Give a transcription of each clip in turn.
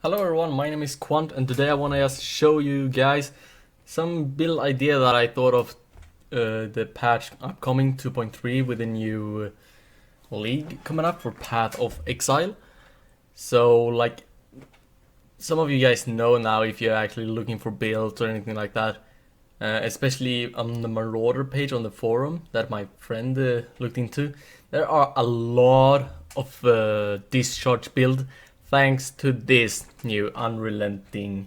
Hello everyone, my name is Quant and today I want to just show you guys some build idea that I thought of the patch upcoming 2.3 with a new league coming up for Path of Exile. So like some of you guys know now if you're actually looking for builds or anything like that, especially on the Marauder page on the forum that my friend looked into, there are a lot of Discharge build thanks to this new unrelenting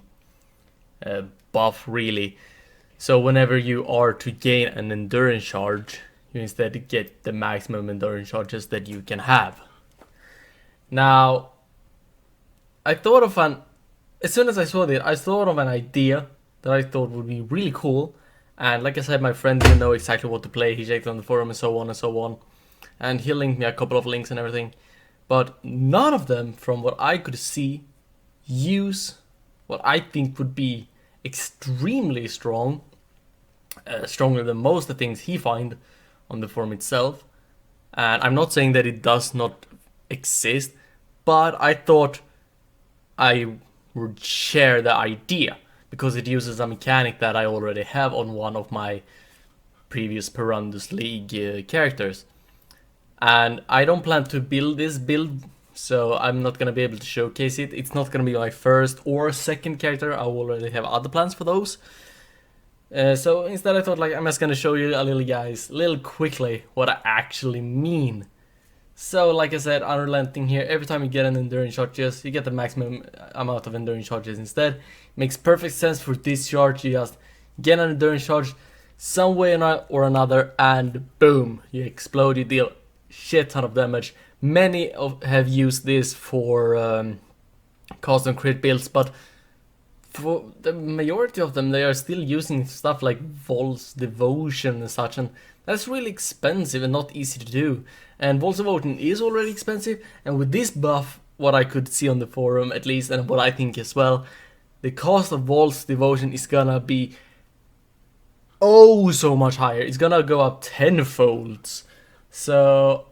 buff really. So whenever you are to gain an endurance charge, you instead get the maximum endurance charges that you can have. Now, as soon as I saw this, I thought of an idea that I thought would be really cool. And like I said, my friend didn't know exactly what to play. He checked on the forum and so on and so on. And he linked me a couple of links and everything. But none of them, from what I could see, use what I think would be extremely strong, stronger than most of the things he find on the forum itself. And I'm not saying that it does not exist, but I thought I would share the idea because it uses a mechanic that I already have on one of my previous Perundus League characters. And I don't plan to build this build, so I'm not gonna be able to showcase it. It's not gonna be my first or second character. I already have other plans for those. So instead I thought like I'm just gonna show you a little quickly what I actually mean. So like I said, unrelenting here, every time you get an endurance charges, you get the maximum amount of endurance charges instead. Makes perfect sense for Discharge. You just get an endurance charge some way or another and boom, you explode, you deal shit ton of damage. Many have used this for custom crit builds, but for the majority of them they are still using stuff like Vol's Devotion and such, and that's really expensive and not easy to do. And Vol's Devotion is already expensive, and with this buff, what I could see on the forum at least, and what I think as well, the cost of Vol's Devotion is gonna be oh so much higher. It's gonna go up tenfold. So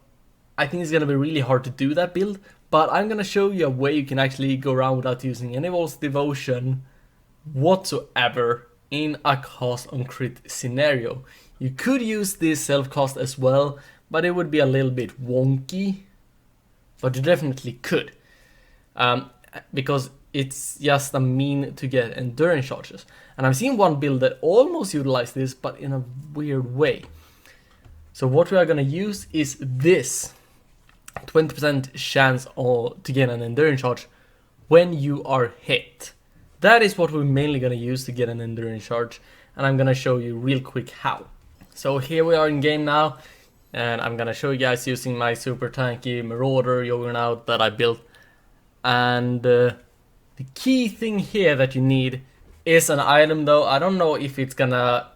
I think it's gonna be really hard to do that build, but I'm gonna show you a way you can actually go around without using any Vol's Devotion whatsoever in a cost on crit scenario. You could use this self-cost as well, but it would be a little bit wonky, but you definitely could. Because it's just a mean to get endurance charges. And I've seen one build that almost utilized this, but in a weird way. So what we are going to use is this 20% chance to get an endurance charge when you are hit. That is what we're mainly going to use to get an endurance charge, and I'm going to show you real quick how. So here we are in game now, and I'm going to show you guys using my super tanky Marauder juggernaut that I built. And the key thing here that you need is an item though. I don't know if it's gonna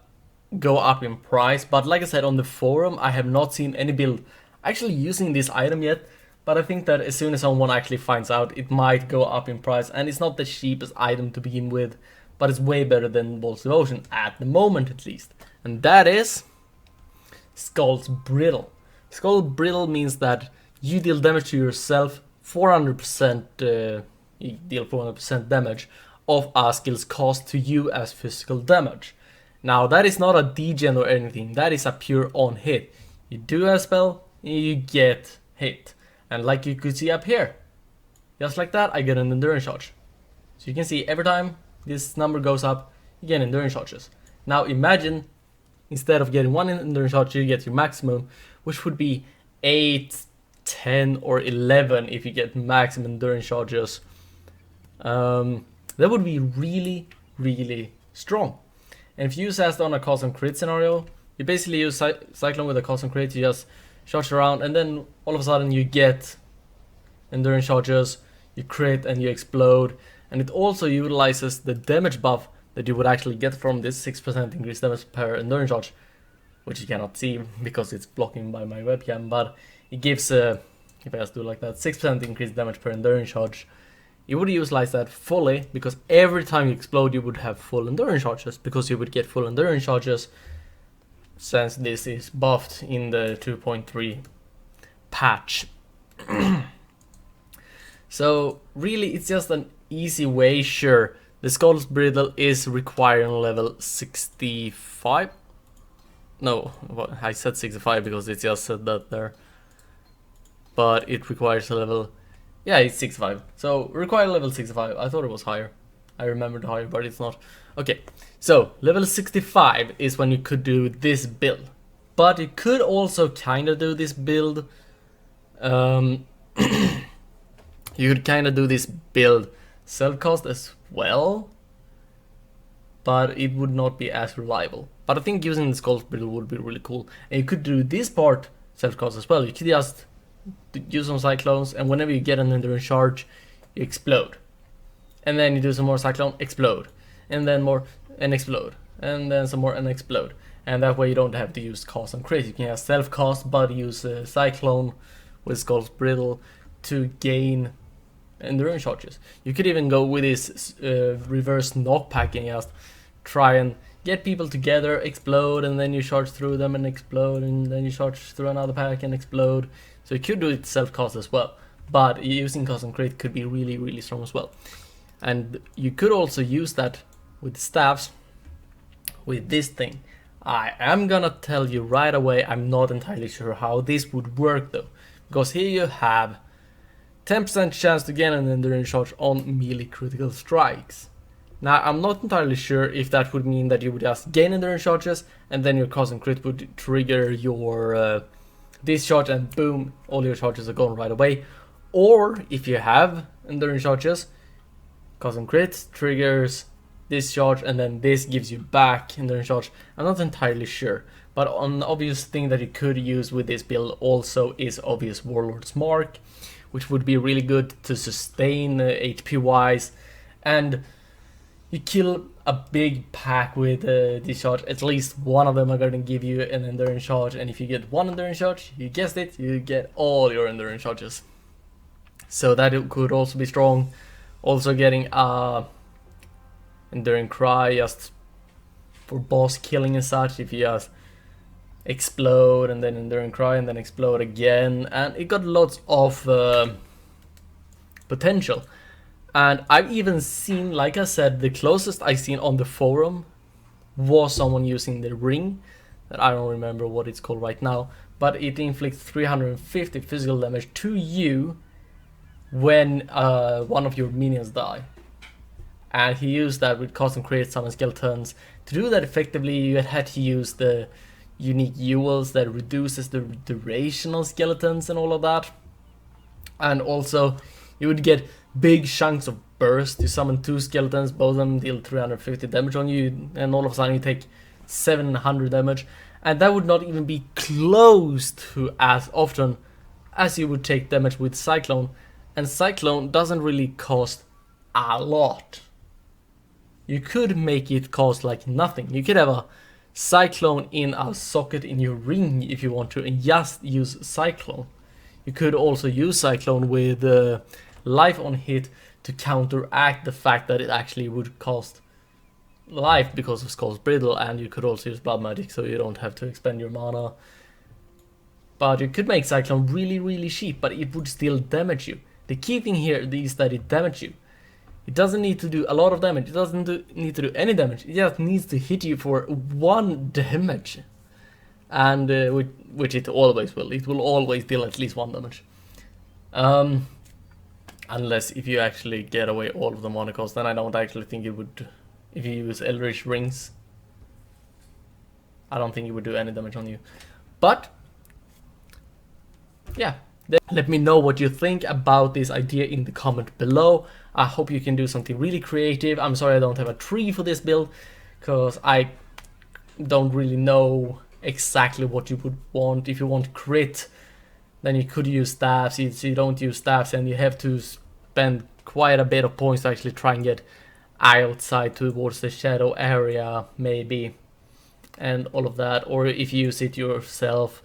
go up in price, but like I said on the forum, I have not seen any build actually using this item yet, but I think that as soon as someone actually finds out, it might go up in price. And it's not the cheapest item to begin with, but it's way better than Vol's Devotion at the moment at least, and that is Skull's Brittle. Skull's Brittle means that you deal damage to yourself 400%, you deal 400% damage of a skill's cost to you as physical damage. Now that is not a degen or anything, that is a pure on hit. You do a spell, you get hit. And like you could see up here, just like that, I get an endurance charge. So you can see every time this number goes up, you get endurance charges. Now imagine, instead of getting one endurance charge, you get your maximum, which would be 8, 10 or 11 if you get maximum endurance charges. That would be really, really strong. And if you use that on a custom crit scenario, you basically use Cyclone with a custom crit, you just charge around, and then all of a sudden you get endurance charges, you crit and you explode. And it also utilizes the damage buff that you would actually get from this 6% increased damage per endurance charge, which you cannot see because it's blocking by my webcam, but it gives, if I just do like that, 6% increased damage per endurance charge. You would utilize that fully, because every time you explode you would have full endurance charges, because you would get full endurance charges since this is buffed in the 2.3 patch. So really it's just an easy way, sure. The Skull's Brittle is requiring level 65. No, I said 65 because it just said that there. But it requires a level... Yeah, it's 65. So, require level 65. I thought it was higher. I remembered higher, but it's not. Okay, so level 65 is when you could do this build. But you could also kind of do this build. You could kind of do this build self-cast as well, but it would not be as reliable. But I think using the Skull's Brittle would be really cool. And you could do this part self-cast as well. You could just use some Cyclones, and whenever you get an Endurance Charge, you explode. And then you do some more Cyclone, explode. And then more, and explode. And then some more, and explode. And that way you don't have to use cast on crit. You can have self-cast, but use Cyclone with Skull's Brittle to gain Endurance Charges. You could even go with this reverse knock pack and just try and get people together, explode, and then you charge through them and explode, and then you charge through another pack and explode. So you could do it self-cast as well, but using cast on crit could be really, really strong as well. And you could also use that with staffs, with this thing. I am gonna tell you right away, I'm not entirely sure how this would work though, because here you have 10% chance to gain an Endurance Charge on melee critical strikes. Now, I'm not entirely sure if that would mean that you would just gain Endurance Charges and then your cast and crit would trigger your Discharge and boom, all your charges are gone right away. Or if you have Endurance Charges, cast and crit triggers Discharge and then this gives you back Endurance Charge. I'm not entirely sure. But an obvious thing that you could use with this build also is obvious Warlord's Mark, which would be really good to sustain HP wise, and you kill a big pack with Discharge. At least one of them are going to give you an Endurance Charge, and if you get one Endurance Charge, you guessed it, you get all your Endurance Charges. So that could also be strong. Also getting Enduring Cry just for boss killing and such, if you just explode and then Enduring Cry and then explode again, and it got lots of potential. And I've even seen, like I said, the closest I've seen on the forum was someone using the ring, that I don't remember what it's called right now, but it inflicts 350 physical damage to you when one of your minions die. And he used that with cast and crit, summon skeletons. To do that effectively, you had to use the unique jewels that reduces the duration of skeletons and all of that. And also, you would get big chunks of burst. You summon 2 skeletons, both of them deal 350 damage on you, and all of a sudden you take 700 damage. And that would not even be close to as often as you would take damage with Cyclone. And Cyclone doesn't really cost a lot. You could make it cost like nothing. You could have a Cyclone in a socket in your ring if you want to, and just use Cyclone. You could also use Cyclone with life on hit to counteract the fact that it actually would cost life because of Skull's Brittle, and you could also use Blood Magic so you don't have to expend your mana. But you could make Cyclone really, really cheap, but it would still damage you. The key thing here is that it damages you. It doesn't need to do a lot of damage, it doesn't need to do any damage, it just needs to hit you for 1 damage. And which it always will. It will always deal at least 1 damage. Unless if you actually get away all of the mana cost, then I don't actually think it would. If you use Eldritch Rings, I don't think it would do any damage on you. But yeah, let me know what you think about this idea in the comment below. I hope you can do something really creative. I'm sorry I don't have a tree for this build, because I don't really know exactly what you would want. If you want crit, then you could use staffs. If you don't use staffs, and you have to spend quite a bit of points to actually try and get outside towards the shadow area, maybe, and all of that. Or if you use it yourself.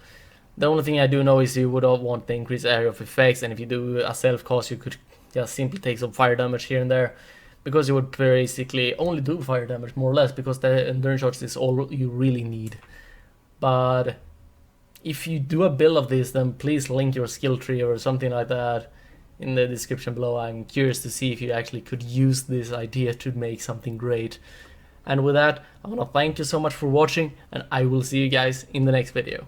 The only thing I do know is you would want the increased area of effects, and if you do a self-cast, you could just simply take some fire damage here and there, because you would basically only do fire damage, more or less, because the Endurance Charge is all you really need. But if you do a build of this, then please link your skill tree or something like that in the description below. I'm curious to see if you actually could use this idea to make something great. And with that, I want to thank you so much for watching, and I will see you guys in the next video.